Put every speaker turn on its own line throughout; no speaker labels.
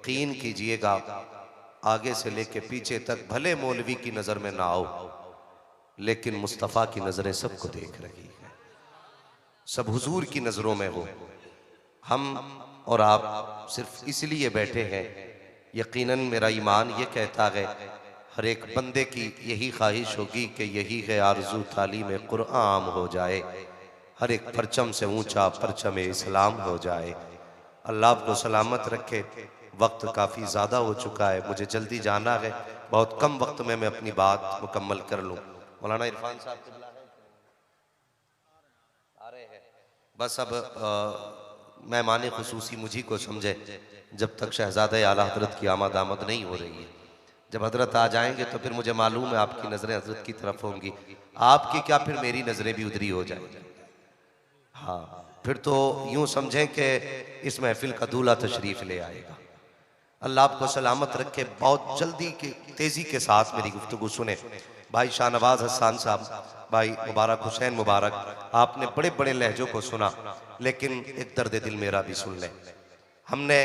यकीन कीजिएगा आगे से लेके पीछे तक भले मौलवी की नजर में ना आओ, लेकिन मुस्तफ़ा की नजरें सबको देख रही है, सब हुजूर की नजरों में हो। हम और आप सिर्फ इसलिए बैठे हैं, यकीनन मेरा ईमान ये कहता है हर एक बंदे की यही ख्वाहिश होगी कि यही है आरज़ू तालीम कुरान हो जाए, हर एक परचम से ऊंचा परचम इस्लाम हो जाए। अल्लाह आपको सलामत रखे। वक्त काफ़ी ज़्यादा हो चुका है, मुझे जल्दी जाना है, बहुत कम वक्त में मैं अपनी बात मुकम्मल कर लूँ। मौलाना इरफान साहब आ रहे हैं, बस अब मेहमान खुसूसी मुझी को समझे, जब तक शहजादे आला हजरत की आमद आमद नहीं हो रही है। जब हजरत आ जाएंगे तो फिर मुझे मालूम है आपकी नज़रें हजरत की तरफ होंगी, आपकी क्या फिर मेरी नज़रें भी उधरी हो जाएंगी। हाँ, फिर तो यूं समझें कि इस महफिल का दूल्हा तशरीफ ले आएगा। अल्लाह आपको सलामत रखे। बहुत जल्दी की तेजी के साथ मेरी गुफ्तगू सुने। भाई शाहनवाज हसन साहब, भाई मुबारक हुसैन मुबारक, आपने बड़े बड़े लहजों को सुना, लेकिन एक दर्द दिल मेरा भी सुन लें। हमने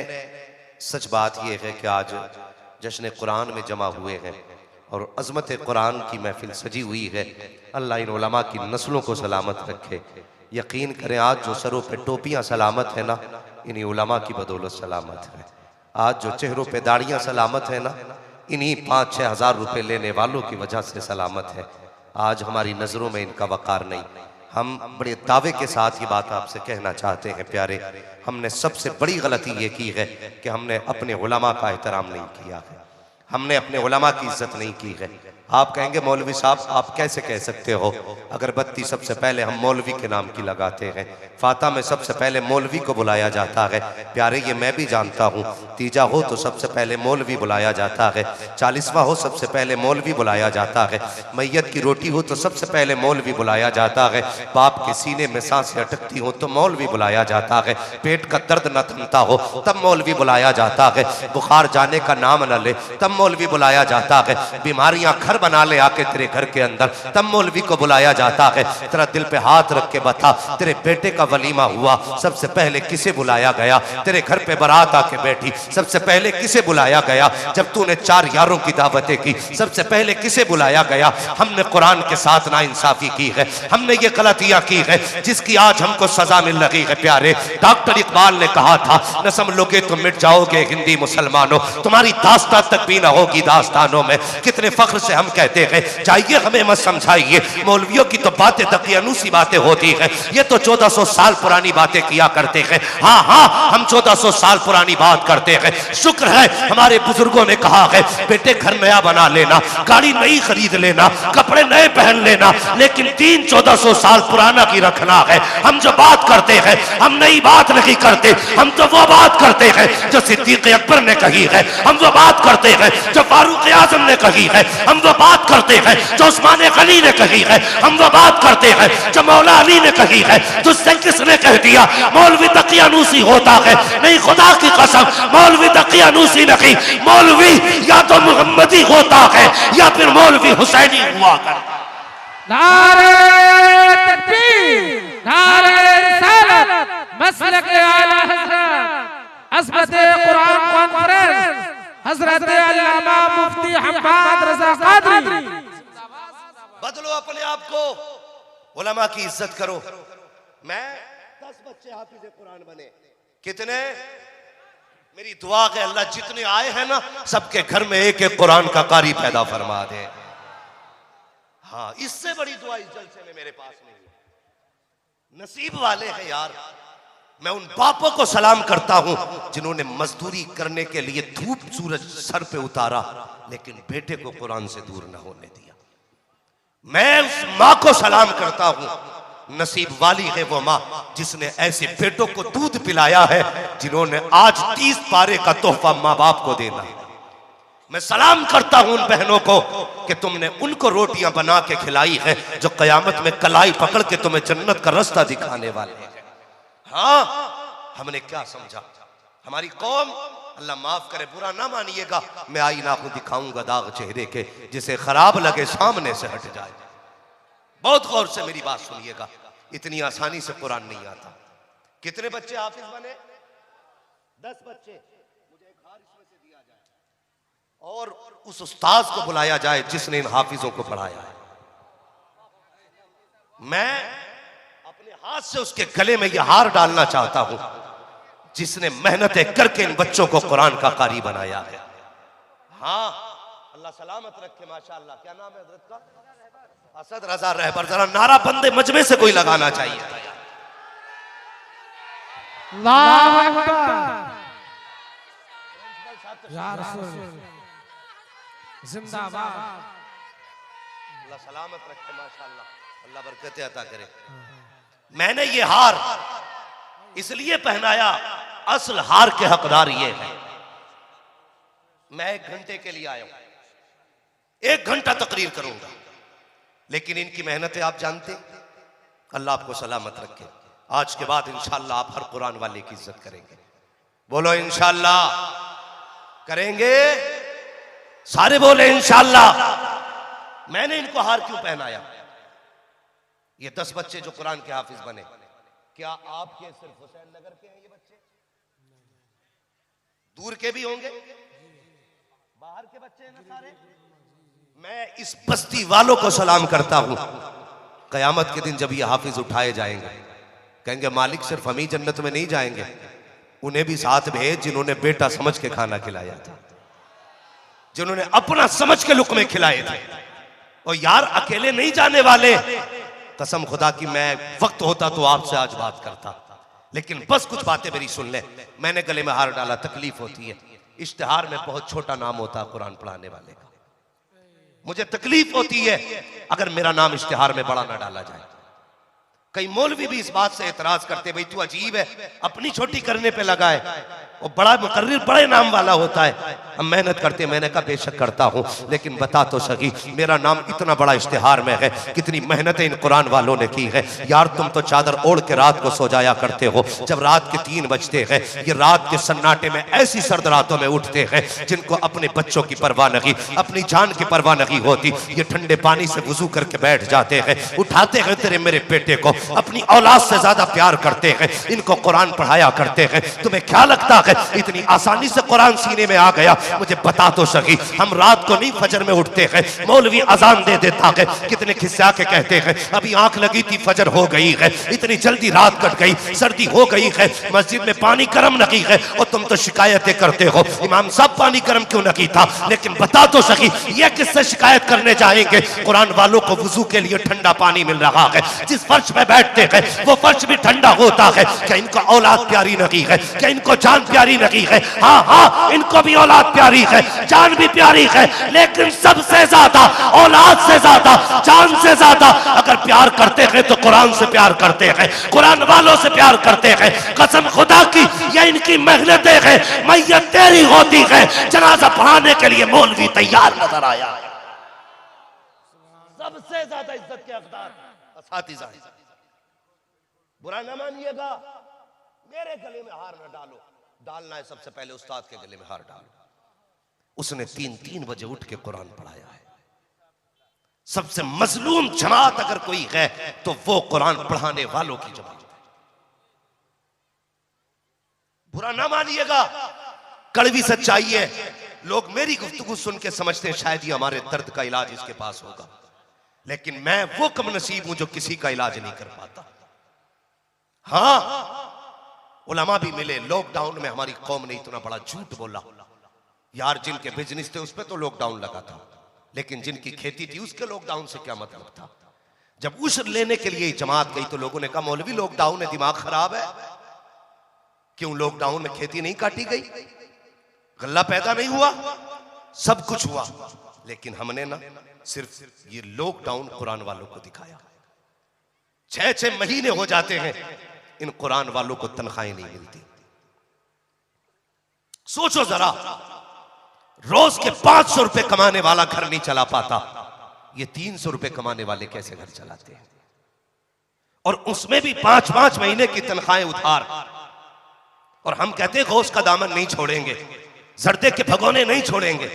सच बात यह है कि आज जश्न कुरान में जमा हुए हैं और अजमत कुरान की महफिल सजी हुई है। अल्लाह इन उलमा की नस्लों को सलामत रखे। यकीन करें आज जो सरों पे टोपियां सलामत है ना, इन्हीं उलमा की बदौलत सलामत है। आज जो चेहरों पे दाढ़ियां सलामत है ना, इन्हीं 5-6 हज़ार रुपए लेने वालों की वजह से सलामत है। आज हमारी नज़रों में इनका वकार नहीं। हम बड़े दावे के साथ ये बात आपसे कहना चाहते हैं प्यारे, हमने सबसे बड़ी गलती ये की है कि हमने अपने उलमा का एहतराम नहीं किया है, हमने अपने उलमा की इज्जत नहीं की है। आप कहेंगे मौलवी साहब आप कैसे कह सकते हो, अगरबत्ती सबसे पहले हम मौलवी के नाम की लगाते हैं, फाता में सबसे पहले मौलवी को बुलाया जाता है। प्यारे ये मैं भी जानता हूँ, तीजा हो तो सबसे पहले मौलवी बुलाया जाता है, 40वां हो सबसे पहले मौलवी बुलाया जाता है, मैयत की रोटी हो तो सबसे पहले मौलवी बुलाया जाता है, बाप के सीने में सांसें अटकती हो तो मौलवी बुलाया जाता है, पेट का दर्द न थमता हो तब मौलवी बुलाया जाता है, बुखार जाने का नाम न ले तब मौलवी बुलाया जाता है, बीमारियां घर बना ले आके तेरे घर के अंदर तब मौलवी को बुलाया जाता है। तेरा दिल पे हाथ रख के बता, तेरे बेटे का वलीमा हुआ सबसे पहले किसे बुलाया गया? तेरे घर पे बारात आके बैठी सबसे पहले किसे बुलाया गया? जब तूने 4 यारों की दावतें की सबसे पहले किसे बुलाया गया? हमने कुरान के साथ नाइंसाफी की है, हमने ये गलतियां की है जिसकी आज हमको सजा मिल रही है। प्यारे डॉक्टर इकबाल ने कहा था, न समझोगे तो मिट जाओगे हिंदी मुसलमानों, तुम्हारी दास्तां तक भी न होगी दास्तानों में। कितने फख्र से हम कहते हैं, जाइए हमें मत समझाइए, मौलवियों की तो बातें दकियानूसी बातें होती है, ये तो 1400 साल पुरानी बातें किया करते हैं। हाँ हाँ, हम 1400 साल पुरानी बात करते हैं। शुक्र है हमारे बुजुर्गों ने कहा है, बेटे घर नया बना लेना, गाड़ी नई खरीद लेना, कपड़े नए पहन लेना, लेकिन 1400 साल पुराना की रखना है। हम जो बात करते हैं हम नई बात नहीं करते, हम तो वो बात करते हैं जो सिद्दीक अकबर ने कही है, हम वो बात करते हैं जो फारूक आजम ने कही है, हम वो बात करते हैं जो उस्मान गनी ने कही है, हम वो बात करते हैं जो मौला अली ने कही है। तुझसे किसने कह दिया मौलवी तकियानूसी होता है? नहीं, खुदा की कसम मौलवी तकियानूसी नहीं, मौलवी या तो मोहम्मदी होता है या फिर मौलवी हुसैनी हुआ करता।
नारे तकबीर, नारे रिसालत, मसलक आला हज़रत, अज़मत कुरान कॉन्फ्रेंस, हज़रत अल्लामा मुफ्ती हम्माद रज़ा क़ादरी।
बदलो अपने आप को, उलमा की इज्जत करो। मैं 10 बच्चे हाफिज़ कुरान बने, कितने? मेरी दुआ है अल्लाह जितने आए हैं ना सबके घर में एक एक कुरान का कारी पैदा फरमा दे। हाँ, इससे बड़ी दुआ इस जलसे में मेरे पास नहीं। नसीब वाले हैं यार। मैं उन बापों को सलाम करता हूं जिन्होंने मजदूरी करने के लिए धूप सूरज सर पे उतारा लेकिन बेटे को कुरान से दूर न होने दिया। मैं उस माँ को सलाम करता हूं, नसीब वाली है वो माँ जिसने ऐसे बेटों को दूध पिलाया है जिन्होंने आज 30 पारे का तोहफा माँ बाप को देना है। मैं सलाम करता हूं उन बहनों को कि तुमने उनको रोटियां बना के खिलाई है जो कयामत में कलाई पकड़ के तुम्हें जन्नत का रास्ता दिखाने वाले हैं। हाँ, हमने क्या समझा? हमारी कौम, अल्लाह माफ करे बुरा ना मानिएगा, मैं आईना को दिखाऊंगा दाग चेहरे के, जिसे खराब लगे सामने से हट जाए। बहुत गौर से मेरी बात सुनिएगा, इतनी आसानी से कुरान नहीं आता। कितने बच्चे हाफिज बने? 10 बच्चे। मुझे एक हारिस और उस उस्ताद को बुलाया जाए जिसने इन हाफिजों को पढ़ाया है। मैं अपने हाथ से उसके गले में यह हार डालना चाहता हूं जिसने मेहनतें करके इन बच्चों को कुरान का कारी बनाया है। हाँ, अल्लाह सलामत रखे। माशाअल्लाह, क्या नाम है हजरत का? असद रजा रहबर। जरा नारा बंदे मजमे से कोई लगाना चाहिए।
अल्लाहु अकबर। या रसूल जिंदाबाद।
अल्लाह सलामत रखे। माशाअल्लाह, अल्लाह बरकतें अता करे। मैंने ये हार इसलिए पहनाया, असल हार के हकदार ये है। मैं 1 घंटे के लिए आया हूं, 1 घंटा तकरीर करूंगा, लेकिन इनकी मेहनतें आप जानते। अल्लाह आपको सलामत रखे। आज के बाद इंशाअल्लाह आप हर कुरान वाले की इज्जत करेंगे। बोलो इंशाअल्लाह करेंगे, सारे बोले इंशाअल्लाह। मैंने इनको हार क्यों पहनाया? ये 10 बच्चे जो कुरान के हाफिज बने, क्या आपके सिर्फ हुसैन नगर के हैं ये बच्चे? दूर के भी होंगे, बाहर के बच्चे हैं ना सारे। मैं इस बस्ती वालों को सलाम करता हूं। कयामत के दिन जब ये हाफिज उठाए जाएंगे, कहेंगे मालिक सिर्फ हम ही जन्नत में नहीं जाएंगे, उन्हें भी साथ भेज जिन्होंने बेटा समझ के खाना खिलाया था, जिन्होंने अपना समझ के लुक़मे खिलाए थे। और यार अकेले नहीं जाने वाले। कसम खुदा की, मैं वक्त होता तो आपसे आज बात करता, लेकिन बस कुछ बातें मेरी सुन ले। मैंने गले में हार डाला, तकलीफ होती है। इश्तिहार में बहुत छोटा नाम होता है कुरान पढ़ाने वाले का। मुझे तकलीफ होती है अगर मेरा नाम इश्तिहार में बड़ा ना डाला जाए। कई मौलवी भी इस बात से एतराज करते, भाई तू अजीब है, अपनी छोटी करने पे लगा है। वो बड़ा मुकर्रिर बड़े नाम वाला होता है, हम मेहनत करते। मैंने कहा बेशक करता हूं, लेकिन बता तो सही मेरा नाम इतना बड़ा इश्तिहार में है, कितनी मेहनतें इन कुरान वालों ने की है। यार तुम तो चादर ओढ़ के रात को सो जाया करते हो, जब रात के 3 बजते हैं ये रात के सन्नाटे में ऐसी सर्द रातों में उठते हैं जिनको अपने बच्चों की परवाह नहीं, अपनी जान की परवाह नहीं होती। ये ठंडे पानी से वुजू करके बैठ जाते हैं, उठाते हैं तेरे मेरे बेटे को, अपनी औलाद से ज्यादा प्यार करते हैं, इनको कुरान पढ़ाया करते हैं। तुम्हें क्या लगता है इतनी आसानी से कुरान सीने में आ गया? मुझे बता तो सही, हम रात को नहीं फजर में उठते हैं, मौलवी अजान दे देता है, कितने खिस्सा के कहते हैं अभी आंख लगी थी फजर हो गई है, इतनी जल्दी रात कट गई, सर्दी हो गई है, मस्जिद में पानी गर्म नहीं है, और तुम तो शिकायतें करते हो इमाम साहब पानी गर्म क्यों नहीं था। लेकिन बता तो सही, ये किससे शिकायत करने जाएंगे? कुरान वालों को वुजू के लिए ठंडा पानी मिल रहा है, जिस फर्श पे बैठते हैं वो फर्श भी ठंडा होता है। क्या इनको औलाद प्यारी नहीं है? क्या इनको जान प्यारी नहीं है? हाँ हाँ, इनको भी औलाद प्यारी है, जान भी प्यारी है, लेकिन सबसे ज्यादा, औलाद से ज्यादा, जान से ज्यादा अगर प्यार करते हैं तो कुरान से प्यार करते हैं, कुरान वालों से प्यार करते हैं। कसम खुदा की, ये इनकी मेहनतें हैं। मैयत तेरी होती है, जनाजा पढ़ाने के लिए मौलवी तैयार नजर आया। सबसे ज्यादा इज्जत के हकदार असातिज़ा। बुरा ना मानिएगा, मेरे गले में हार न डालो। डालना है सबसे पहले उस्ताद के गले में हार डालो। उसने 3-3 बजे उठ के कुरान पढ़ाया है। सबसे मजलूम जमात अगर कोई है तो वो कुरान पढ़ाने वालों की जमात है। बुरा ना मानिएगा, कड़वी सच्चाई है। लोग मेरी गुफ्तगू सुन के समझते हैं शायद ये हमारे दर्द का इलाज इसके पास होगा, लेकिन मैं वो कम नसीब हूं जो किसी का इलाज नहीं कर पाता। हाँ, उलमा भी मिले। लॉकडाउन में हमारी कौम ने इतना बड़ा झूठ बोला। यार जिनके बिजनेस थे उस पर तो लॉकडाउन लगा था, लेकिन जिनकी खेती थी उसके लॉकडाउन से क्या मतलब था? जब उश्र लेने के लिए जमात गई तो लोगों ने कहा मौलवी लॉकडाउन है, दिमाग खराब है। क्यों लॉकडाउन में खेती नहीं काटी गई? गल्ला पैदा नहीं हुआ? सब कुछ हुआ, लेकिन हमने ना सिर्फ ये लॉकडाउन कुरान वालों को दिखाया। 6-6 महीने हो जाते हैं इन कुरान वालों को तनख्वाहें नहीं मिलती। सोचो जरा, रोज के 500 रुपए कमाने वाला घर नहीं चला पाता, ये 300 रुपए कमाने वाले कैसे घर चलाते हैं? और उसमें भी 5-5 महीने की तनख्वाहें उधार। और हम कहते हैं गौस का दामन नहीं छोड़ेंगे, जर्दे के भगोने नहीं छोड़ेंगे।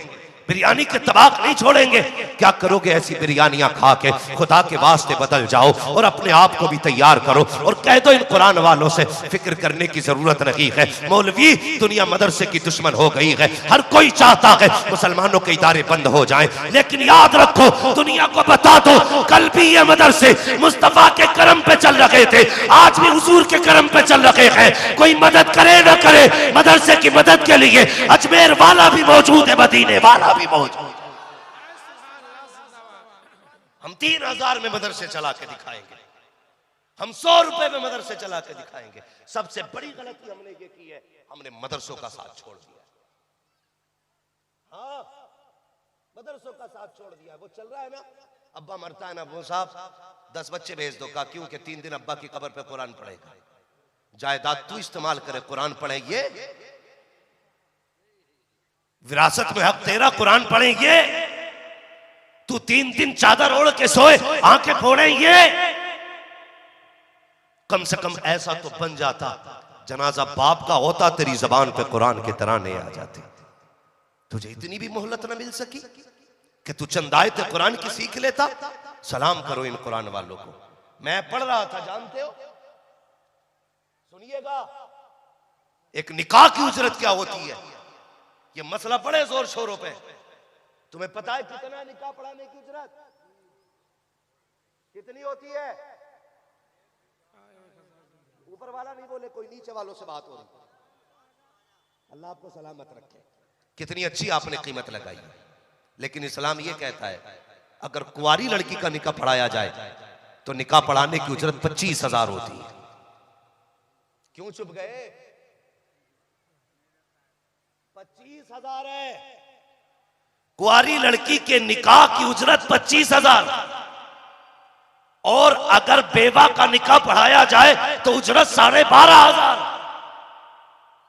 बिरयानी के तबाक नहीं छोड़ेंगे। क्या करोगे ऐसी बिरयानियां खा के? खुदा के वास्ते बदल जाओ और अपने आप को भी तैयार करो और कह दो इन कुरान वालों से फिक्र करने की जरूरत नहीं है। मौलवी, दुनिया मदरसे की दुश्मन हो गई है। हर कोई चाहता है मुसलमानों के इदारे बंद हो जाएं, लेकिन याद रखो, दुनिया को बता दो, कल भी ये मदरसे मुस्तफा के करम पे चल रहे थे, आज भी हुजूर के करम पे चल रहे हैं। कोई मदद करे ना करे, मदरसे की मदद के लिए अजमेर वाला भी मौजूद है, मदीने वाला भी मौजूद। हम 3000 में मदरसे चला के दिखाएंगे, हम 100 रुपए में मदरसे चला के दिखाएंगे। सबसे बड़ी गलती हमने ये की है, हमने मदरसों का साथ छोड़ दिया। हाँ, मदरसों का साथ छोड़ दिया। वो चल रहा है ना, अब्बा मरता है ना, वो साहब 10 बच्चे भेज दो का, क्यों कि 3 दिन अब्बा की कब्र पे कुरान पढ़ेगा। जायदाद तू इस्तेमाल करे, कुरान पढ़ेंगे, विरासत में हक तेरा, कुरान पढ़ेंगे। तू 3 दिन चादर ओढ़ के सोए, आंखें फोड़ेंगे। कम से कम ऐसा तो बन जाता, जनाजा बाप का होता, तेरी जबान पे कुरान के तराने आ जाते। तुझे इतनी भी मोहलत न मिल सकी कि तू चंद आयत कुरान की सीख लेता। सलाम करो इन कुरान वालों को। मैं पढ़ रहा था, जानते हो, सुनिएगा, एक निकाह की उजरत क्या होती है। ये मसला पड़े जोर शोरों पे। तुम्हें पता है कितना निकाह पढ़ाने की उजरत कितनी होती है? ऊपर वाला नहीं बोले, कोई नीचे वालों से बात हो रही। अल्लाह आपको सलामत रखे। कितनी अच्छी आपने कीमत लगाई है, लेकिन इस्लाम ये कहता है अगर कुंवारी लड़की का निकाह पढ़ाया जाए तो निकाह पढ़ाने की उजरत 25,000 होती है। क्यों चुप गए? 25,000 है कुंवारी लड़की के निकाह की उजरत 25,000। और अगर बेवा का निकाह पढ़ाया जाए तो उजरत 12,500।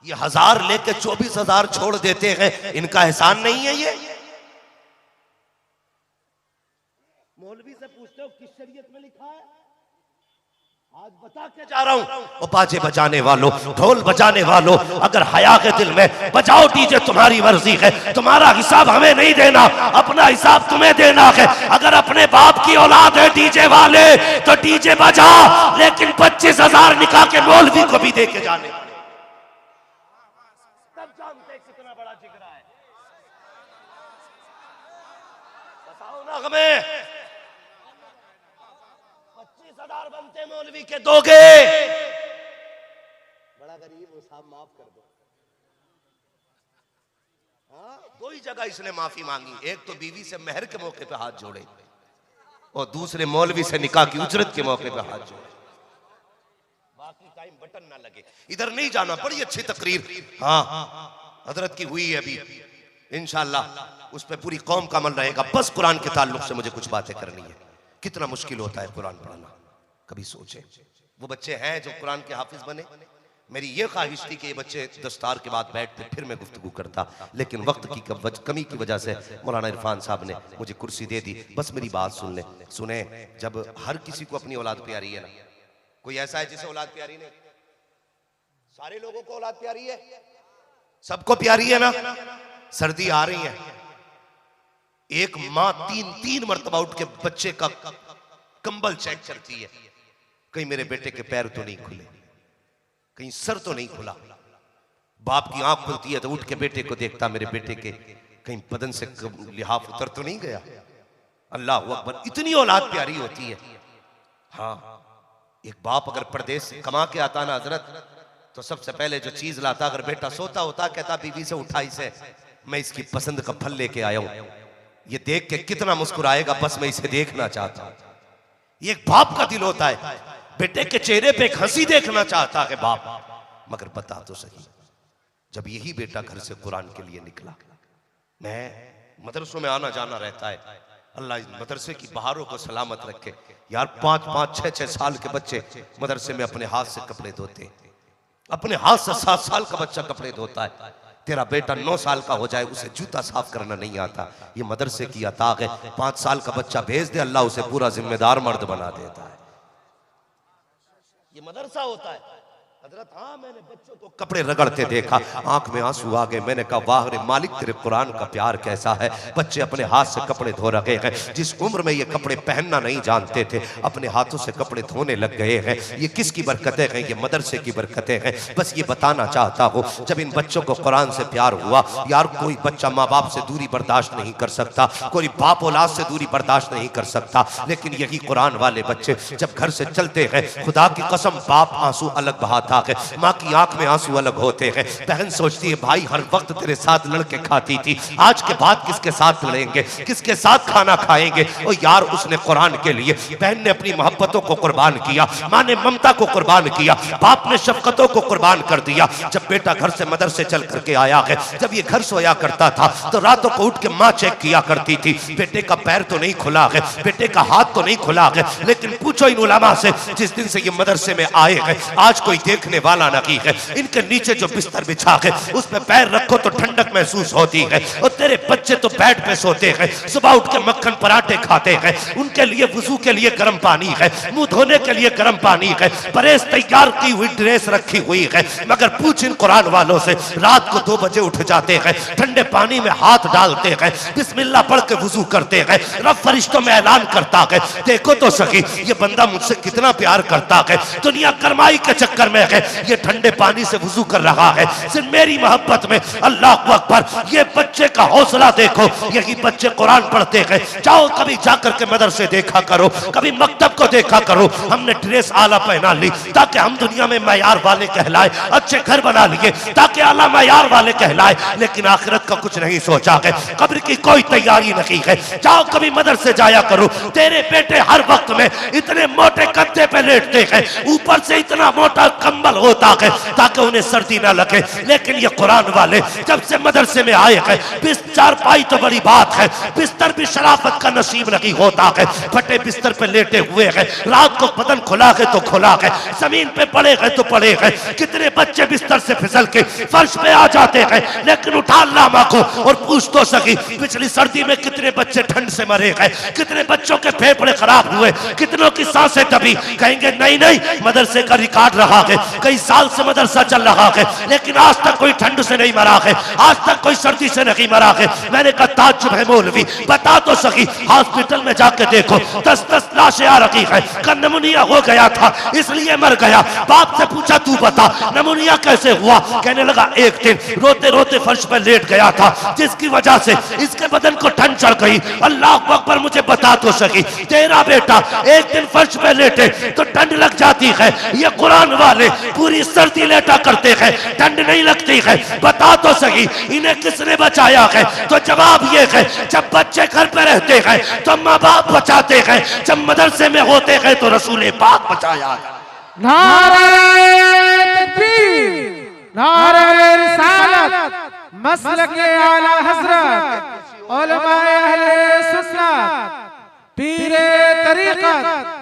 ये 1000 लेके 24,000 छोड़ देते हैं, इनका एहसान नहीं है ये? मौलवी से पूछते हो किस शरीयत में लिखा है, आज बता के जा रहा हूं। ओ बाजे बजाने वालों, ढोल बजाने वालों, अगर हया के दिल में बजाओ डीजे, तुम्हारी मर्जी है, तुम्हारा हिसाब हमें नहीं देना, अपना हिसाब तुम्हें देना है। अगर अपने बाप की औलाद है डीजे वाले तो डीजे बजा, लेकिन 25,000 निकाह के मौलवी को भी दे के जाने। तब जानते कितना बड़ा जिगरा है। बताओ ना हमें, 25,000 बनते मौलवी के दोगे? बड़ा गरीब हो साहब, माफ कर दो। हाँ, 2 ही जगह इसने माफी मांगी, एक तो बीवी से मेहर के मौके पे हाथ जोड़े और दूसरे मौलवी से निकाह की उजरत के मौके पे हाथ जोड़े। बाकी टाइम बटन ना लगे, इधर नहीं जाना। बड़ी अच्छी तकरीर हाँ हजरत की हुई है अभी, इंशाअल्लाह उस पर पूरी कौम का अमल रहेगा। बस कुरान के ताल्लुक से मुझे कुछ बातें करनी है। कितना मुश्किल होता है कुरान पढ़ाना, कभी सोचे। वो बच्चे हैं जो कुरान के हाफिज बने। मेरी ये ख्वाहिश थी कि ये बच्चे दस्तार के बाद बैठते, फिर मैं गुफ्तगू करता, लेकिन वक्त की कमी की वजह से मौलाना इरफान साहब ने मुझे कुर्सी दे दी। बस मेरी बात सुन ले, सुने। जब हर किसी को अपनी औलाद प्यारी है ना, कोई ऐसा है जिसे औलाद प्यारी नहीं? सारे लोगों को औलाद प्यारी है, सबको प्यारी है ना। सर्दी आ रही है, एक माँ 3 मरतबा उठ के बच्चे का कंबल चेक करती है, कहीं मेरे बेटे के पैर तो नहीं खुले, कहीं सर तो नहीं खुला। बाप की आंख खुलती है तो उठ के बेटे को देखता, मेरे बेटे के कहीं बदन से लिहाफ उतर तो नहीं गया। अल्लाह अकबर, इतनी औलाद प्यारी होती है। हाँ, एक बाप अगर परदेश से कमा के आता ना हजरत, तो सबसे पहले जो चीज लाता, अगर बेटा सोता होता कहता बीवी से उठा इसे, मैं इसकी पसंद का फल लेके आया हूं, ये देख के कितना मुस्कुराएगा, बस मैं इसे देखना चाहता हूं। ये एक बाप का दिल होता है, बेटे के चेहरे पे एक हंसी देखना चाहता है बाप। मगर बता तो सही, जब यही बेटा घर से कुरान के लिए निकला, मैं मदरसों में आना जाना रहता है, अल्लाह इस मदरसे की बहारों को सलामत रखे। यार 5-5, 6-6 साल के बच्चे मदरसे में अपने हाथ से कपड़े धोते, अपने हाथ से 7 साल का बच्चा कपड़े धोता है। तेरा बेटा 9 साल का हो जाए, उसे जूता साफ करना नहीं आता, ये मदरसे की अता है। 5 साल का बच्चा भेज दे, अल्लाह उसे पूरा जिम्मेदार मर्द बना देता है। ये मदरसा होता है। हजरत हाँ मैंने बच्चों को कपड़े रगड़ते देखा, आंख में आंसू आ गए। मैंने कहा वाह रे मालिक तेरे कुरान का प्यार कैसा है। बच्चे अपने हाथ से कपड़े धो रहे हैं, जिस उम्र में ये कपड़े पहनना नहीं जानते थे अपने हाथों से कपड़े धोने लग गए हैं। ये किसकी बरकतें हैं? ये मदरसे की बरकतें हैं। बस ये बताना चाहता हूँ, जब इन बच्चों को कुरान से प्यार हुआ, यार कोई बच्चा माँ बाप से दूरी बर्दाश्त नहीं कर सकता, कोई बाप औलाद से दूरी बर्दाश्त नहीं कर सकता, लेकिन यही कुरान वाले बच्चे जब घर से चलते हैं, खुदा की कसम बाप आंसू अलग बहाता है, माँ की आंख में आंसू अलग होते हैं। बहन सोचती है भाई हर वक्त तेरे साथ लड़के खाती थी, आज के बाद किसके साथ लड़ेंगे, किसके साथ खाना खाएंगे। और यार उसने कुरान के लिए, बहन ने अपनी मोहब्बतों को कुर्बान किया, माँ ने ममता को कुर्बान किया, बाप ने शफकतों को कुर्बान कर दिया। जब बेटा घर से मदरसे चल करके आया है, जब ये घर सोया करता था तो रातों को उठ के माँ चेक किया करती थी, बेटे का पैर तो नहीं खुला है, बेटे का हाथ तो नहीं खुला है। लेकिन पूछो इन उलमा से, जिस दिन से ये मदरसे में आए हैं आज कोई देखने वाला नहीं है। इनके नीचे जो बिस्तर बिछा है उस पे पैर रखो तो ठंडक महसूस होती है। और तेरे बच्चे तो बेड पे सोते हैं, सुबह उठ के मक्खन पराठे खाते हैं, उनके लिए वुजू के लिए गर्म पानी है, मुंह धोने के लिए गर्म पानी है, परेज तैयार की हुई ड्रेस रखी हुई है। मगर पूछ इन कुरान वालों से, रात को 2 बजे उठ जाते हैं, ठंडे पानी में हाथ डालते हैं, बिस्मिल्लाह पढ़ के वुजू करते हैं, रब फरिश्तों में ऐलान करता है देखो तो सही ये बंदा मुझसे कितना प्यार करता है। दुनिया गरमाई के चक्कर में है, ये ठंडे पानी से वुजू कर रहा है सिर्फ मेरी मोहब्बत में। अल्लाह अकबर, ये बच्चे का हौसला देखो। यही बच्चे कुरान पढ़ते हैं। जाओ कभी जाकर के मदरसे देखा करो, कभी मकतब को देखा करो। हमने ड्रेस आला पहना ली ताकि हम दुनिया में मैयार वाले कहलाए, अच्छे घर बना लिए ताकि आला मैयार वाले कहलाए, लेकिन आखिरत का कुछ नहीं सोचा है, कब्र की कोई तैयारी नहीं है। जाओ कभी मदरसे जाया करो, तेरे बेटे हर वक्त में इतने मोटे गद्दे पे लेटते हैं, ऊपर से इतना मोटा कंबल होता है ताकि उन्हें सर्दी ना लगे। लेकिन ये कुरान वाले जब से मदरसे में आए हैं, चारपाई तो बड़ी बात है, बिस्तर भी शराफत का नसीब नहीं होता है। फटे बिस्तर पे लेटे हुए हैं, रात को बदन खुला है तो खुला है, जमीन पे पड़े हैं तो पड़े हैं। कितने बच्चे बिस्तर से फिसल के फर्श पे आ जाते हैं, लेकिन उठा लामा को और पूछ तो सकी पिछली सर्दी में कितने बच्चे ठंड से मरे गए, कितने बच्चों के फेफड़े खराब हुए, कितनों की सांसें दबी। कहेंगे नहीं नहीं मदरसे का रिकॉर्ड रहा है, कई साल से मदरसा चल रहा है, लेकिन आज तक कोई ठंड से नहीं मरा है, आज तक कोई सर्दी से नहीं मरा है। मैंने कहा ताज्जुब है मौलवी, बता तो सकी हॉस्पिटल में जाके देखो 10-10 लाशें आ रखी है, का नमूनिया हो गया था इसलिए मर गया। बाप से पूछा तू बता नमूनिया कैसे हुआ? कहने लगा एक दिन रोते रोते फर्श पर लेट गया था, जिसकी वजह से इसके बदन को ठंड चढ़ गई। अल्लाह अकबर, मुझे बता तो सकी तेरा बेटा एक दिन फर्श पे लेटे तो ठंड लग जाती है, ये कुरान वाले पूरी सर्दी लेटा करते हैं, ठंड नहीं लगती है। बता तो सही इन्हें किसने बचाया है? तो जवाब ये है जब बच्चे घर पे रहते हैं तो माँ बाप बचाते हैं, जब मदरसे में होते हैं तो रसूल पाक बचाया है।
नारे तकबीर, नारे रिसालत, मसलक आला हजरत, उलमाए अहले सुन्नत, पीरे तरीकत।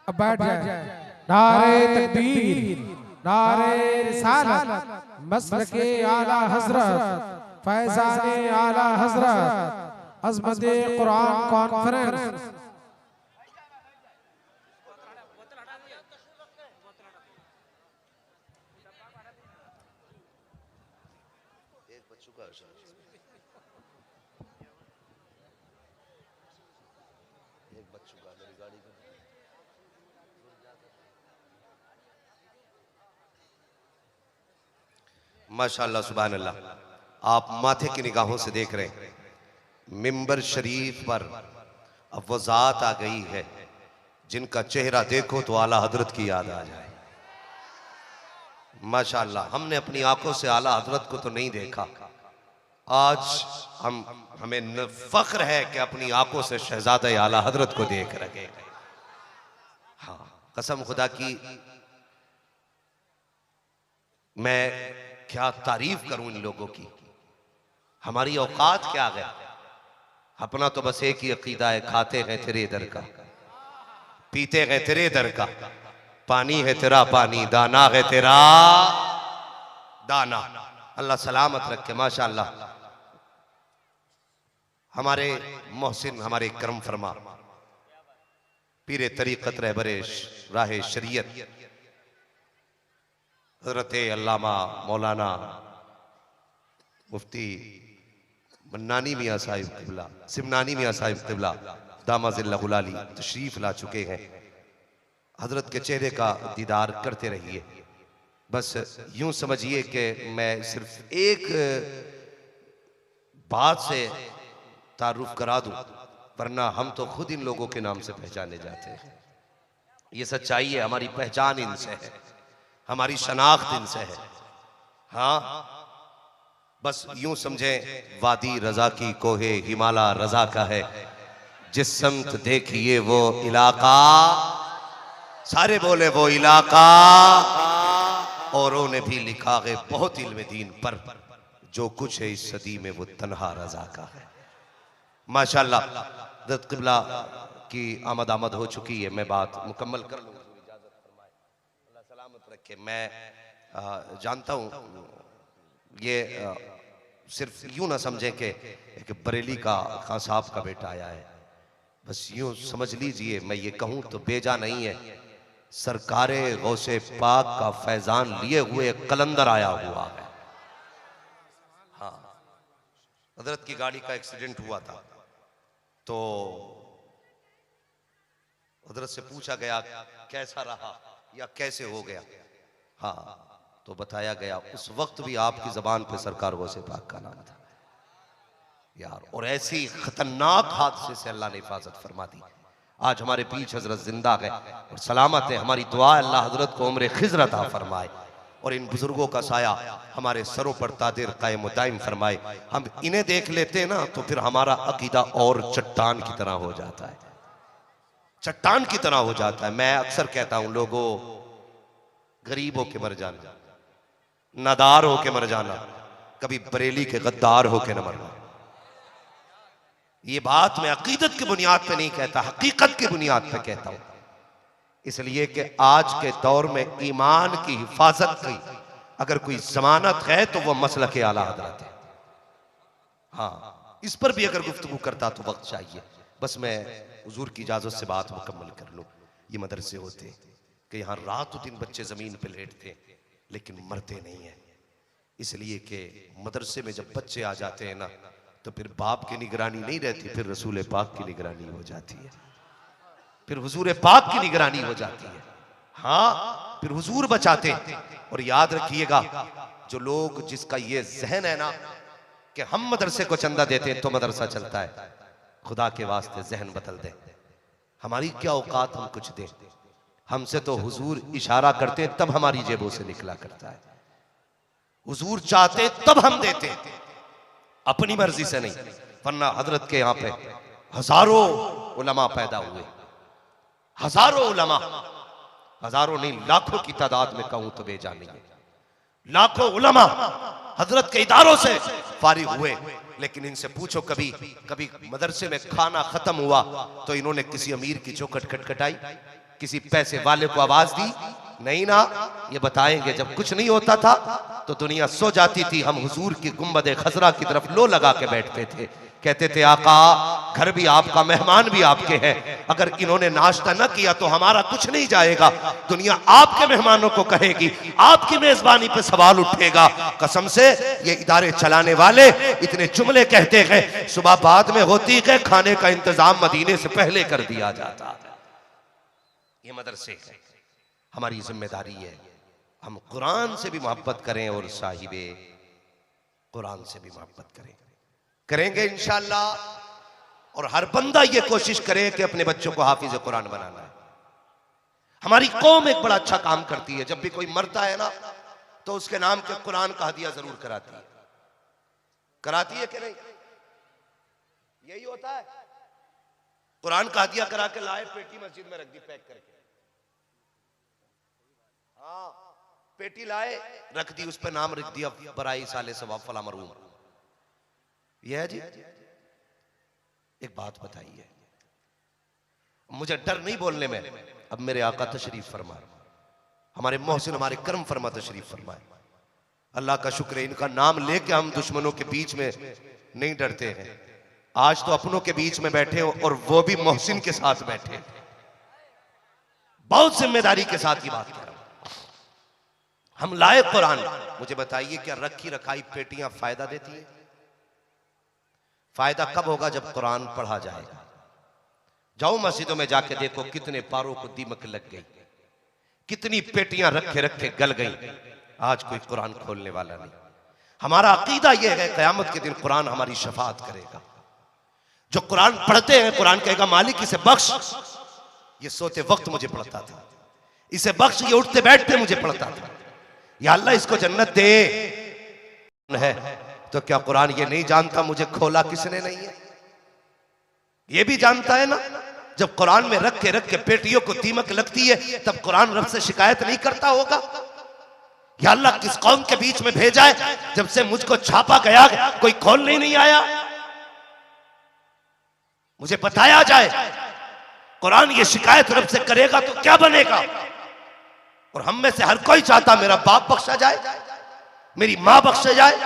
अब बैठ जाए। नारे तकबीर, नारे रिसालत, मसलके आला हजरत, फैजाने आला हजरत, अज़मते कुरान कॉन्फ्रेंस।
माशाअल्लाह सुभान अल्लाह, आप माथे की निगाहों से देख रहे हैं मिंबर शरीफ पर अब वो जात आ गई है जिनका चेहरा देखो तो आला हजरत की याद आ जाए। माशाअल्लाह, हमने अपनी आंखों से आला हजरत को तो नहीं देखा, आज हमें फख्र है कि अपनी आंखों से शहजादा आला हजरत को देख रहे। हाँ, कसम खुदा की मैं क्या तारीफ करूं इन लोगों की। हमारी औकात क्या है? अपना तो बस एक ही अकीदा है, खाते हैं तेरे दर का, पीते हैं तेरे दर का, पानी है तेरा पानी, दाना है तेरा दाना। अल्लाह सलामत रखे। माशाअल्लाह हमारे मोहसिन, हमारे करम फरमा पीरे तरीक़त रहबरे राह शरीयत हज़रत अल्लामा मौलाना मुफ्ती मन्नानी मियाँ साहिब क़िबला, सिमनानी मियाँ साहिब क़िबला दामाज़िल्लहुल आली तशरीफ़ ला चुके हैं। हजरत के चेहरे का दीदार करते रहिए। बस यूं समझिए कि मैं सिर्फ एक बात से तारुफ करा दूं, वरना हम तो खुद इन लोगों के नाम से पहचाने जाते हैं। ये सच्चाई है, हमारी पहचान इनसे है, हमारी शनाख्त इनसे है। हाँ, बस यूं समझें वादी रजा की कोहे हिमाला रजा का है, जिस समत देखिए वो इलाका, सारे बोले वो इलाका। औरों ने भी लिखा है बहुत इल्म दीन पर, जो कुछ है इस सदी में वो तन्हा रजा का है। माशाअल्लाह हज़रत क़िबला की आमद हो चुकी है। मैं बात मुकम्मल कर लूँ, इजाज़त फरमाए, अल्लाह सलामत रखे। मैं जानता हूँ ये सिर्फ यूं ना समझें कि एक बरेली का खान साहब का बेटा आया है, बस यूं समझ लीजिए, मैं ये कहूँ तो बेजा नहीं है, सरकारे गौसे पाक का फैजान लिए हुए कलंदर आया हुआ है। हाँ, हजरत की गाड़ी का एक्सीडेंट हुआ था तो हजरत से पूछा गया कैसा रहा या कैसे हो गया। हाँ, तो बताया गया उस वक्त भी आपकी जबान पे सरकार गौसे पाक का नाम था यार, और ऐसी खतरनाक हादसे से अल्लाह ने हिफाजत फरमा दी। आज हमारे पीछे हजरत जिंदा है और सलामत है। हमारी दुआ अल्लाह हजरत को उम्र खिज़र अता फरमाए और इन बुजुर्गों का साया हमारे सरों पर तादिर कायम दायम फरमाए। हम इन्हें देख लेते हैं ना तो फिर हमारा अकीदा और चट्टान की तरह हो जाता है, चट्टान की तरह हो जाता है। मैं अक्सर कहता हूं लोगों, गरीब होके मर जाना, नादार होके मर जाना, कभी बरेली के गद्दार होके न मरना। ये बात मैं अकीदत की बुनियाद पे नहीं कहता, हकीकत की बुनियाद पे कहता हूं। इसलिए कि आज के दौर में ईमान की हिफाजत की अगर कोई जमानत है तो वह मसलक आला हज़रत है। हाँ, इस पर भी अगर गुफ्तगू करता तो वक्त चाहिए। बस मैं हुजूर की इजाजत से बात मुकम्मल कर लूं। ये मदरसे होते कि यहाँ रात दिन बच्चे जमीन पे लेटते लेकिन मरते नहीं है, इसलिए कि मदरसे में जब बच्चे आ जाते हैं ना तो फिर बाप की निगरानी नहीं रहती, फिर रसूल पाक की निगरानी हो जाती है, फिर हुजूर पाक की निगरानी हो जाती है। हाँ, फिर हुजूर बचाते हैं। और याद रखिएगा, जो लोग जिसका ये जहन है ना कि हम मदरसे को चंदा देते हैं तो मदरसा चलता है, खुदा के वास्ते जहन बदल दे। हमारी क्या औकात हम कुछ दें? हमसे तो हुजूर इशारा करते तब हमारी जेबों से निकला करता है, हुजूर चाहते तब हम देते, अपनी मर्जी से नहीं। वरना हजरत के यहाँ पे हजारों उलमा पैदा हुए, हजारों उलमा, हजारों नहीं लाखों की तादाद में कहूं तो बेजा नहीं है। लाखों उलमा हजरत के इदारों से फारिग हुए, लेकिन इनसे पूछो कभी कभी मदरसे में खाना खत्म हुआ तो इन्होंने किसी अमीर की चौखट खटखटाई, किसी पैसे वाले को आवाज दी? नहीं ना। ये बताएंगे जब कुछ नहीं होता था तो दुनिया सो जाती थी, हम हुजूर की गुंबद खजरा की तरफ लो लगा के बैठते थे, कहते थे आका घर भी आपका, मेहमान भी आपके हैं, अगर इन्होंने नाश्ता न किया तो हमारा कुछ नहीं जाएगा। दुनिया आपके मेहमानों को कहेगी, आपकी मेजबानी पे सवाल उठेगा। कसम से ये इदारे चलाने वाले इतने जुमले कहते हैं, सुबह बाद में होती है, खाने का इंतजाम मदीने से पहले कर दिया जाता। ये मदरसे है, हमारी जिम्मेदारी है हम कुरान से भी मोहब्बत करें और साहिबे कुरान से भी मोहब्बत करें, करेंगे इंशाअल्लाह। और हर बंदा ये कोशिश करे कि अपने बच्चों को हाफिज कुरान बनाना है। हमारी कौम एक बड़ा अच्छा काम करती है, जब भी कोई मरता है ना तो उसके नाम के कुरान का हदिया जरूर कराती है। कराती है कि नहीं? यही होता है। कुरान का हदिया करा के लाए, पेटी मस्जिद में रख दी पैक करके। हाँ, पेटी लाए, रख दी, उस पर नाम लिख दिया बराई साले सवाब फला मरूम। यह है जी। एक बात बताइए, मुझे डर नहीं बोलने में। अब मेरे आका तशरीफ फरमाए, हमारे मोहसिन हमारे कर्म फरमा तशरीफ फरमाए। अल्लाह का शुक्र है, इनका नाम लेके हम दुश्मनों के बीच में नहीं डरते हैं। आज तो अपनों के बीच में बैठे हो और वो भी मोहसिन के साथ बैठे। बहुत जिम्मेदारी के साथ की बात कर रहा हूं। हम लाए कुरान, मुझे बताइए क्या रखी रखाई पेटियां फायदा देती है? फायदा कब होगा? जब कुरान पढ़ा जाएगा। जाओ मस्जिदों में जाके देखो कितने पारों को दीमक लग गई, कितनी पेटियां रखे रखे गल गई। आज कोई कुरान खोलने वाला नहीं। हमारा अकीदा यह है क़यामत के दिन कुरान हमारी शफाअत करेगा। जो कुरान पढ़ते हैं, कुरान कहेगा मालिक इसे बख्श, ये सोते वक्त मुझे पढ़ता था, इसे बख्श, ये उठते बैठते मुझे पढ़ता था, या अल्लाह इसको जन्नत दे। है तो क्या कुरान ये नहीं जानता मुझे खोला किसने नहीं है? ये भी जानता है ना। जब कुरान में रख के पेटियों को दीमक लगती है, तब कुरान रब से शिकायत नहीं करता होगा? या अल्लाह किस कौम के बीच में भेजा है, जब से मुझको छापा गया कोई खोलने नहीं आया? मुझे बताया जाए, कुरान ये शिकायत रब से करेगा तो क्या बनेगा? और हम में से हर कोई चाहता मेरा बाप बख्शा जाए, मेरी मां बख्शा जाए,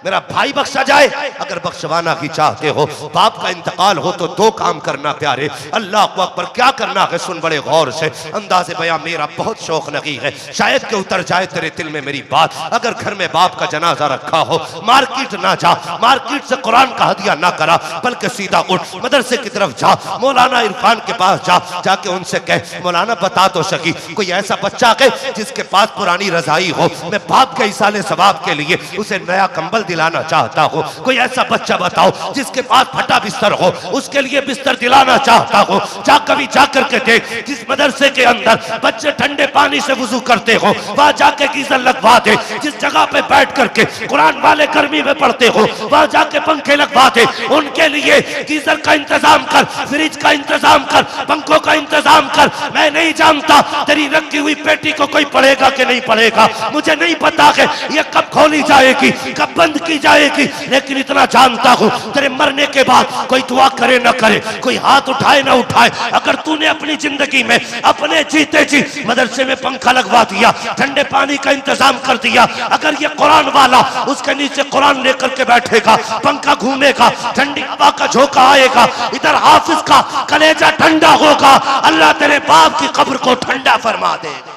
मेरा भाई बख्शा जाए। अगर बख्शवाना की चाहते हो, बाप का इंतकाल हो, तो दो काम करना प्यारे। अल्लाह को अकबर क्या करना है, सुन बड़े गौर से। अंदाज़े बयां मेरा बहुत शौक नहीं है, शायद के उतर जाए तेरे दिल में मेरी बात। अगर घर में बाप का जनाजा रखा हो, मार्केट ना जा, मार्केट से कुरान का हदिया ना करा, बल्कि सीधा उठ मदरसे की तरफ जा, मौलाना इरफान के पास जा, जाके उनसे कह मौलाना बता तो सकी कोई ऐसा बच्चा है जिसके पास पुरानी रजाई हो, मैं बाप के इसाले सवाब के लिए उसे नया कंबल दिलाना चाहता हो। कोई ऐसा बच्चा बताओ जिसके पास फटा बिस्तर हो, उसके लिए बिस्तर दिलाना चाहता हो। जा कभी जाकर के देख, जिस मदरसे के अंदर बच्चे ठंडे पानी से वुजू करते हो, वहां जाके गीजर लगवा दे। जिस जगह पे बैठ करके कुरान वाले गर्मी में पढ़ते हो, वहां जाके पंखे लगवा दे। उनके लिए गीजर का इंतजाम कर, फ्रिज का इंतजाम कर, पंखों का इंतजाम कर। मैं नहीं जानता तेरी रखी हुई पेटी को कोई पढ़ेगा कि नहीं पढ़ेगा, मुझे नहीं पता कि ये कब खोली जाएगी, कब बंद की जाएगी, लेकिन इतना जानता हूं तेरे मरने के बाद कोई दुआ करे ना करे, कोई हाथ उठाए ना उठाए, अगर तूने अपनी जिंदगी में अपने जीते जी मदरसे में पंखा लगवा दिया, ठंडे पानी का इंतजाम कर दिया, अगर ये कुरान वाला उसके नीचे कुरान लेकर के बैठेगा, पंखा घूमेगा, ठंडी हवा का झोंका आएगा, इधर हाफिज का कलेजा ठंडा होगा, अल्लाह तेरे बाप की कब्र को ठंडा फरमा देगा।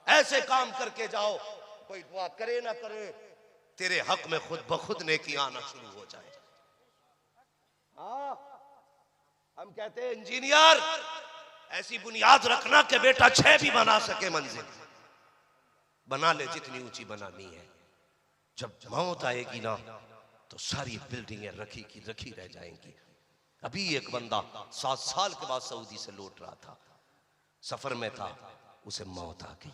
ऐसे काम करके जाओ, कोई दुआ करे ना करे, तेरे हक में खुद ब खुद नेकी आना शुरू हो जाए। हाँ, हम कहते हैं इंजीनियर ऐसी बुनियाद रखना कि बेटा 6 भी बना सके मंजिल। बना ले जितनी ऊंची बनानी है, जब मौत आएगी ना तो सारी बिल्डिंगें रखी की रखी रह जाएंगी। अभी एक बंदा 7 साल के बाद सऊदी से लौट रहा था, सफर में था, उसे मौत आ गई,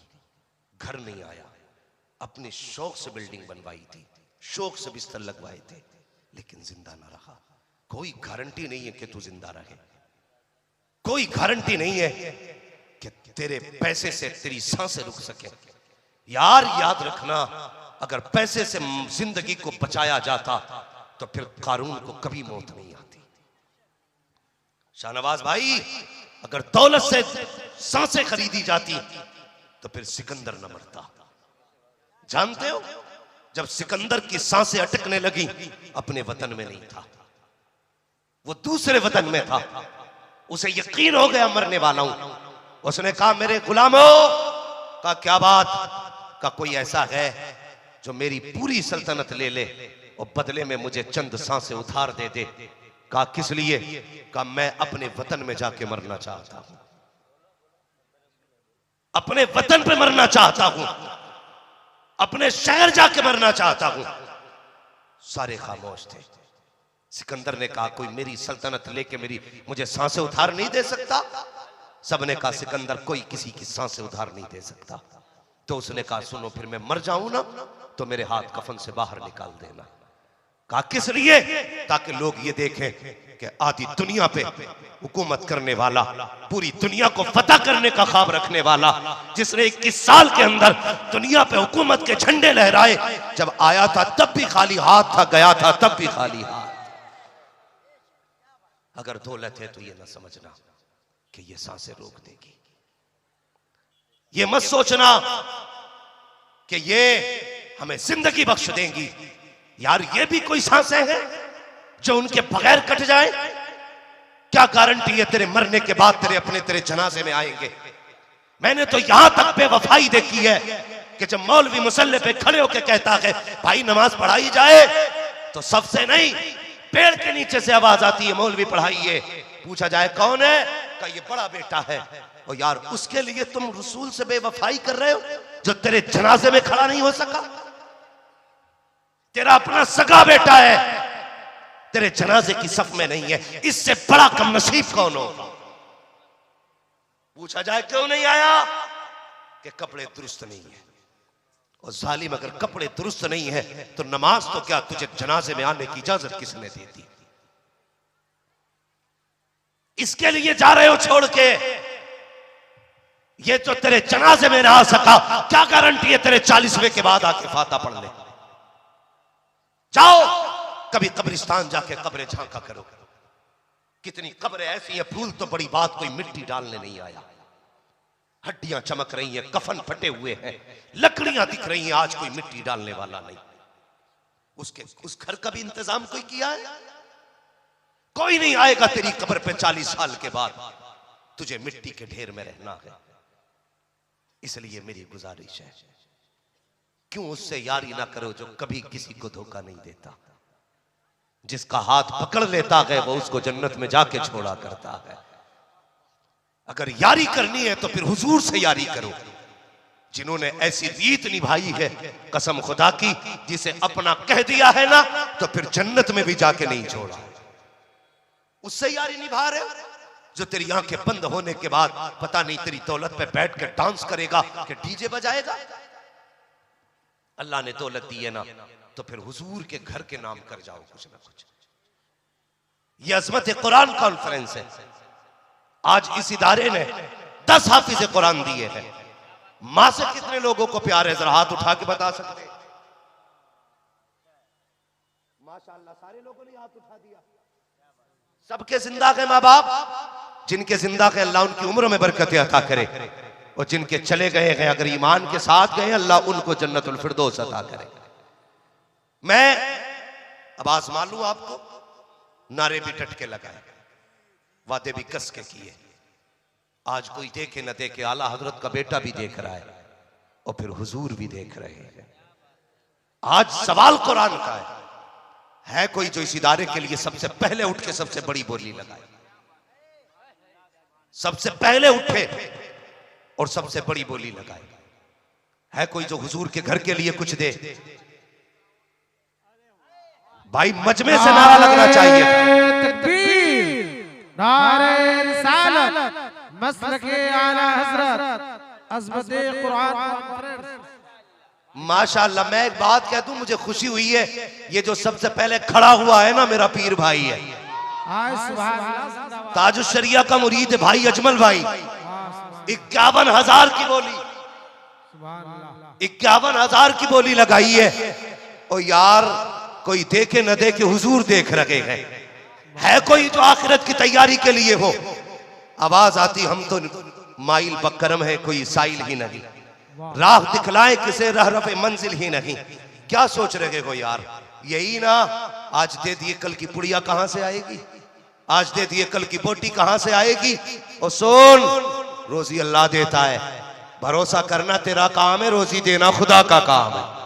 घर नहीं आया। अपने शौक से बिल्डिंग बनवाई थी, शौक से बिस्तर लगवाए थे, लेकिन जिंदा ना रहा। कोई गारंटी नहीं है कि तू जिंदा रहे, कोई गारंटी नहीं है कि तेरे पैसे से तेरी सांसें रुक सके। यार याद रखना, अगर पैसे से जिंदगी को बचाया जाता तो फिर कारून को कभी मौत नहीं आती। शाहनवाज भाई, अगर दौलत से सांसें खरीदी जाती तो फिर सिकंदर न मरता। जानते हो, जब सिकंदर की सांसें अटकने लगी, अपने वतन में नहीं था, वो दूसरे वतन में था। उसे यकीन हो गया मरने वाला हूं। उसने कहा मेरे गुलामों, का क्या बात, का कोई ऐसा है जो मेरी पूरी सल्तनत ले ले और बदले में मुझे चंद सांसें उधार दे दे। कहा किस लिए, कहा मैं अपने वतन में जाके मरना चाहता हूं, अपने वतन पे मरना चाहता हूं, अपने शहर जाके मरना चाहता हूं। सारे खामोश थे। सिकंदर ने कहा कोई मेरी सल्तनत लेके मुझे सांसें उधार नहीं दे सकता। सबने कहा सिकंदर कोई किसी की सांसें उधार नहीं दे सकता। तो उसने कहा सुनो, फिर मैं मर जाऊं ना तो मेरे हाथ कफन से बाहर निकाल देना। कहा किस लिए? ताकि लोग ये देखें कि आधी दुनिया पे हुकूमत करने वाला, पूरी दुनिया को फतह करने का ख्वाब रखने वाला, जिसने 21 साल के अंदर दुनिया पे हुकूमत के झंडे लहराए, जब आया था तब भी खाली हाथ था, गया था तब भी खाली हाथ। अगर दौलत है तो ये ना समझना कि ये सांसें रोक देगी। ये मत सोचना कि ये हमें जिंदगी बख्श देंगी। यार ये भी कोई सांसें हैं जो उनके बगैर कट जाए? क्या गारंटी है तेरे मरने के बाद तेरे जनाजे में आएंगे? मैंने तो यहां तक बेवफाई देखी है कि जब मौलवी मुसल्ले पे खड़े होकर कहता है भाई नमाज पढ़ाई जाए, तो सबसे नहीं पेड़ के नीचे से आवाज आती है मौलवी पढ़ाइए। पूछा जाए कौन है? का ये बड़ा बेटा है। और यार उसके लिए तुम रसूल से बेवफाई कर रहे हो जो तेरे जनाजे में खड़ा नहीं हो सका। तेरा अपना सगा बेटा है, तेरे जनाजे की सफ में नहीं है। इससे बड़ा कम नसीब कौन हो? पूछा जाए क्यों नहीं आया? कि कपड़े दुरुस्त नहीं है। और जालिम अगर कपड़े दुरुस्त नहीं है तो नमाज तो क्या, तुझे जनाजे में आने की इजाजत किसने दी थी? इसके लिए जा रहे हो छोड़ के? ये तो तेरे जनाजे में ना आ सका, क्या गारंटी है तेरे 40वें के बाद आके फाता पढ़ ले? जाओ कभी कब्रिस्तान जाके कब्रें झांका करो। कितनी कब्रें ऐसी हैं, फूल तो बड़ी बात, कोई मिट्टी डालने नहीं आया। हड्डियां चमक रही हैं, कफन फटे हुए हैं, लकड़ियां दिख रही हैं, आज कोई मिट्टी डालने वाला नहीं। उस घर का भी इंतजाम कोई किया है? कोई नहीं आएगा तेरी कब्र पे 40 साल के बाद। तुझे मिट्टी के ढेर में रहना है। इसलिए मेरी गुजारिश है, क्यों उससे यारी ना करो जो कभी किसी को धोखा नहीं देता। जिसका हाथ पकड़ लेता है वो उसको जन्नत में जाके छोड़ा करता है। अगर यारी करनी है तो फिर हुजूर से यारी करो, जिन्होंने ऐसी रीत निभाई है कसम खुदा की, जिसे अपना कह दिया है ना तो फिर जन्नत में भी जाके नहीं छोड़ा। उससे यारी निभा रहे जो तेरी आंखें बंद होने के बाद पता नहीं तेरी दौलत पे बैठ के डांस करेगा कि डीजे बजाएगा। अल्लाह ने दौलत दी है ना तो फिर हुजूर के घर के नाम कर जाओ कुछ ना कुछ। ये अजमत कुरान कॉन्फ्रेंस है। आज इस इदारे ने 10 हाफिज कुरान दिए हैं। मां से कितने लोगों को प्यार है, जरा हाथ उठा के बता सकते? माशाअल्लाह सारे लोगों ने हाथ उठा दिया। सबके जिंदा है माँ बाप, जिनके जिंदा है अल्लाह उनकी उम्र में बरकत अता करे, और जिनके चले गए हैं अगर ईमान के साथ गए अल्लाह उनको जन्नतुल फिरदौस अता करे। मैं अब आजमा लूं आपको, नारे भी टट के लगाए, वादे भी कस के किए। आज कोई देखे न देखे, आला हजरत का बेटा भी देख रहा है और फिर हुजूर भी देख रहे हैं। आज सवाल कुरान का है कोई जो इस इदारे के लिए सबसे पहले उठ के सबसे बड़ी बोली लगाए, सबसे पहले उठे और सबसे बड़ी बोली लगाए? है कोई जो हुजूर के घर के लिए कुछ दे? भाई मजमे से नारा लगना चाहिए था।
तकबीर, नारे रिसालत, मसलके आला हजरत, अज़मते कुरान।
माशाअल्लाह, मैं एक बात कह दूं, मुझे खुशी हुई है, ये जो सबसे पहले खड़ा हुआ है ना मेरा पीर भाई है, ताजुश शरिया का मुरीद भाई अजमल भाई। 51,000 की बोली, 51,000 की बोली लगाई है। और यार कोई देखे न देखे हुजूर देख रहे हैं। है कोई जो आखिरत की तैयारी के लिए हो? आवाज आती हम तो माइल बकरम है, कोई साइल ही नहीं, राह दिखलाए किसे रहरफ़े मंजिल ही नहीं। क्या सोच रहे हो यार? यही ना, आज दे दिए कल की पुड़िया कहां से आएगी, आज दे दिए कल की बोटी कहां से आएगी। और सुन, रोजी अल्लाह देता है, भरोसा करना तेरा काम है, रोजी देना खुदा का काम है।